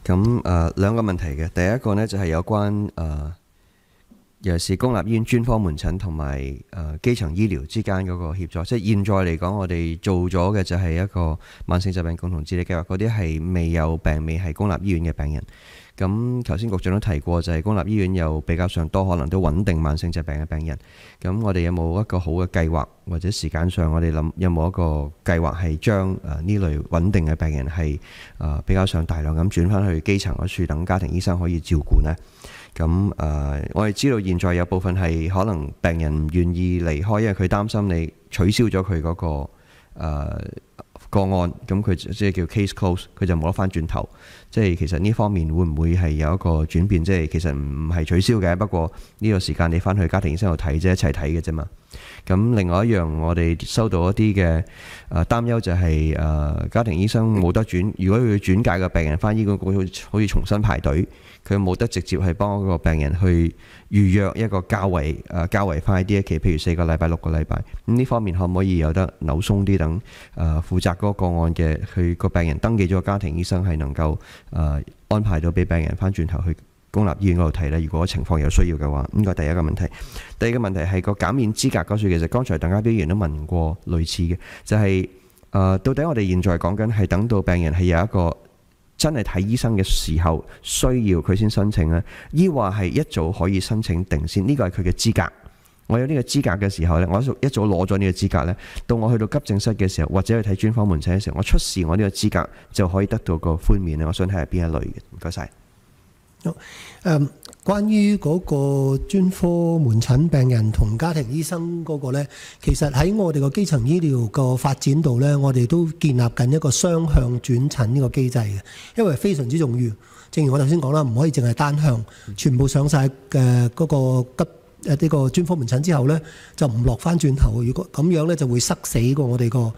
咁兩個問題嘅，第一個呢，就係有關尤其是公立醫院專科門診同埋基層醫療之間嗰個協作。即係現在嚟講，我哋做咗嘅就係一個慢性疾病共同治理計劃，嗰啲係未有病未係公立醫院嘅病人。咁頭先局長都提過，就係公立醫院有比較上多可能都穩定慢性疾病嘅病人。咁我哋有冇一個好嘅計劃，或者時間上我哋諗有冇一個計劃係將呢類穩定嘅病人係比較上大量咁轉翻去基層嗰處，等家庭醫生可以照顧呢？咁我哋知道現在有部分係可能病人唔願意離開，因為佢擔心你取消咗佢嗰個個案，咁佢即係叫 case close， 佢就冇得翻轉頭。即係其實呢方面會唔會係有一個轉變？即係其實唔係取消嘅，不過呢個時間你翻去家庭醫生度睇啫，一齊睇嘅啫嘛。咁另外一樣我哋收到一啲嘅擔憂就係家庭醫生冇得轉，如果佢轉介個病人翻醫管局，好似重新排隊，佢冇得直接係幫嗰個病人去預約一個較為快啲嘅期，譬如4個禮拜、6個禮拜。咁呢方面可唔可以有得扭鬆啲，等負責嗰個案嘅佢個病人登記咗個家庭醫生係能夠安排到俾病人翻轉頭去公立醫院嗰度睇呢？如果情況有需要嘅話，應該第一個問題。第二個問題係個減免資格嗰處，其實剛才鄧家彪議員都問過類似嘅，就係到底我哋現在講緊係等到病人係有一個真係睇醫生嘅時候需要佢先申請呢？抑或係一早可以申請定先？呢個係佢嘅資格。我有呢個資格嘅時候呢，我一早攞咗呢個資格呢，到我去到急症室嘅時候，或者去睇專科門診嘅時候，我出示我呢個資格就可以得到個寬免咧。我想睇下邊一類嘅。唔該晒。關於嗰個專科門診病人同家庭醫生嗰個呢，其實喺我哋個基層醫療個發展度呢，我哋都建立緊一個雙向轉診呢個機制嘅，因為非常之重要。正如我頭先講啦，唔可以淨係單向，全部上晒嘅嗰個呢個專科門診之後呢，就唔落翻轉頭。如果咁樣呢，就會塞死過我哋個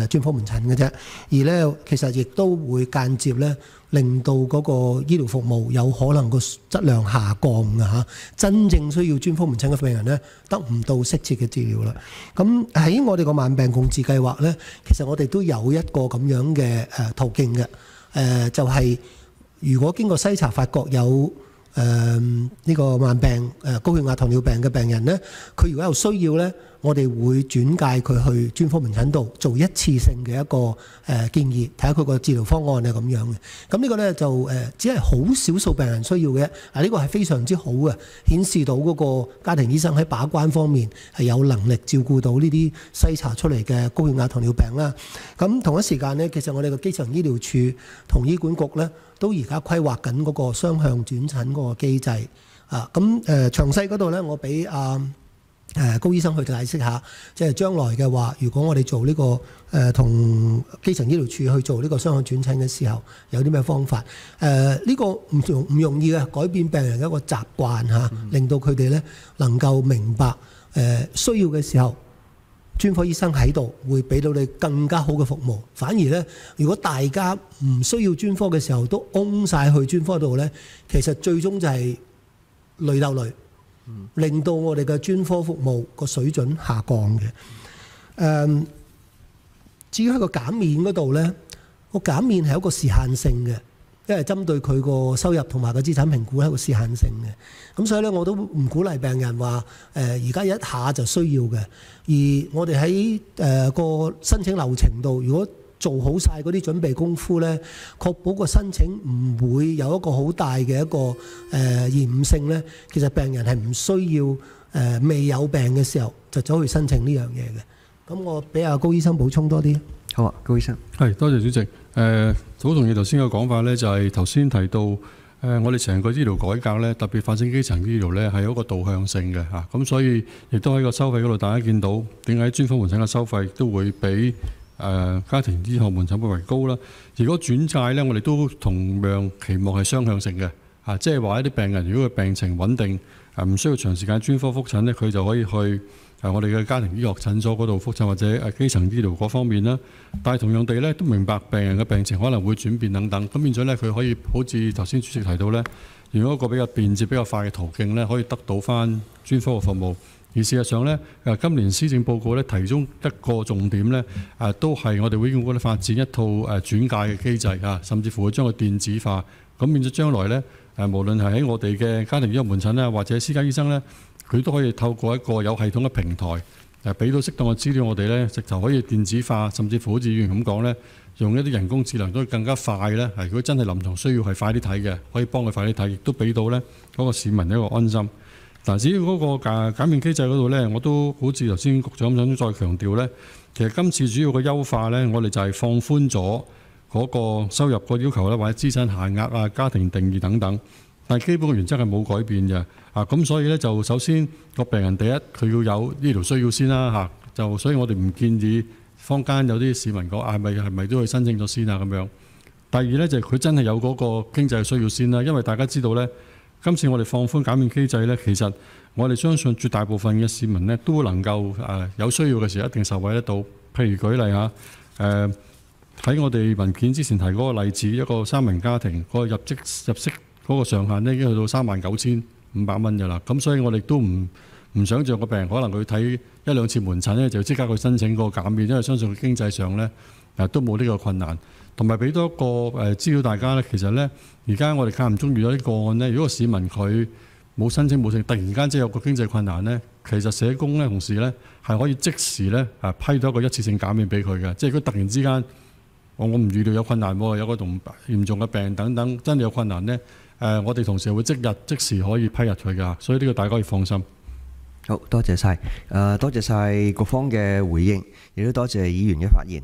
專科門診嘅啫。而呢，其實亦都會間接呢，令到嗰個醫療服務有可能個質量下降嘅嚇。真正需要專科門診嘅病人呢，得唔到適切嘅治療啦。咁喺我哋個慢病共治計劃呢，其實我哋都有一個咁樣嘅途徑嘅。就係如果經過篩查發覺有呢個慢病高血壓糖尿病嘅病人呢，佢如果有需要呢，我哋會轉介佢去專科門診度做一次性嘅一個建議，睇下佢個治療方案係咁樣嘅。咁呢個呢，就只係好少數病人需要嘅。呢個係非常之好嘅，顯示到嗰個家庭醫生喺把關方面係有能力照顧到呢啲篩查出嚟嘅高血壓糖尿病啦。咁同一時間呢，其實我哋個基層醫療處同醫管局呢，都而家規劃緊嗰個雙向轉診嗰個機制啊。咁詳細嗰度呢，我俾高醫生去解釋下，即係將來嘅話，如果我哋做呢個同基層醫療處去做呢個雙向轉診嘅時候，有啲咩方法？呢個唔容易嘅，改變病人嘅一個習慣嚇，令到佢哋呢能夠明白需要嘅時候，專科醫生喺度會俾到你更加好嘅服務。反而呢，如果大家唔需要專科嘅時候都擁晒去專科度呢，其實最終就係累鬥累。令到我哋嘅專科服務個水準下降嘅。至於喺個減免嗰度呢，個減免係一個時限性嘅，因為針對佢個收入同埋個資產評估係一個時限性嘅。咁所以呢，我都唔鼓勵病人話而家一下就需要嘅。而我哋喺個申請流程度，如果做好晒嗰啲準備功夫呢，確保個申請唔會有一個好大嘅一個延誤性呢。其實病人係唔需要未有病嘅時候就走去申請呢樣嘢嘅。咁我俾阿高醫生補充多啲。好啊，高醫生。係，多謝主席。好同意頭先嘅講法呢，就係頭先提到我哋成個醫療改革呢，特別發展基層醫療呢，係有一個導向性嘅嚇。咁所以亦都喺個收費嗰度，大家見到點解專科門診嘅收費都會比家庭醫學門診會為高啦。如果轉介呢，我哋都同樣期望係雙向性嘅嚇，即係話一啲病人如果佢病情穩定，唔需要長時間專科覆診呢，佢就可以去我哋嘅家庭醫學診所嗰度覆診，或者基層醫療嗰方面啦。但係同樣地呢，都明白病人嘅病情可能會轉變等等，咁變咗呢，佢可以好似頭先主席提到呢，用一個比較便捷、比較快嘅途徑呢，可以得到翻專科嘅服務。而事實上呢，今年施政報告呢，提中一個重點呢，都係我哋醫管局發展一套轉介嘅機制啊，甚至乎會將佢電子化。咁變咗將來咧無論係喺我哋嘅家庭醫學門診啦，或者私家醫生咧，佢都可以透過一個有系統嘅平台俾到適當嘅資料我哋咧，直頭可以電子化，甚至乎好似議員咁講咧，用一啲人工智能都會更加快咧。如果真係臨床需要係快啲睇嘅，可以幫佢快啲睇，亦都俾到咧嗰個市民一個安心。嗱，至於嗰個減免機制嗰度咧，我都好似頭先局長想再強調咧，其實今次主要嘅優化咧，我哋就係放寬咗嗰個收入個要求啦，或者資產限額啊、家庭定義等等，但係基本嘅原則係冇改變嘅。咁所以咧就首先個病人第一佢要有醫療需要先啦，就所以我哋唔建議坊間有啲市民講係咪都去申請咗先啊咁樣。第二咧就係佢真係有嗰個經濟需要先啦，因為大家知道咧，今次我哋放寬減免機制咧，其實我哋相信絕大部分嘅市民咧都能夠有需要嘅時候一定受惠得到。譬如舉例下喺我哋文件之前提嗰個例子，一個三人家庭嗰個入息嗰個上限咧已經去到39,500蚊嘅啦。咁所以我哋都唔想像個病人可能佢睇1、2次門診咧就即刻去申請個減免，因為相信佢經濟上咧都冇呢個困難。同埋俾多一個資料大家咧，其實咧而家我哋間唔中遇到啲個案咧，如果個市民佢冇申請冇成，突然間即係有個經濟困難咧，其實社工咧同時咧係可以即時咧批到一個一次性減免俾佢嘅。即係如果突然之間我唔預料有困難喎，有個嚴重嘅病等等，真係有困難咧，我哋同事會即時可以批入佢㗎，所以呢個大家可以放心。好多謝晒，多謝晒局方嘅回應，亦都多謝議員嘅發言。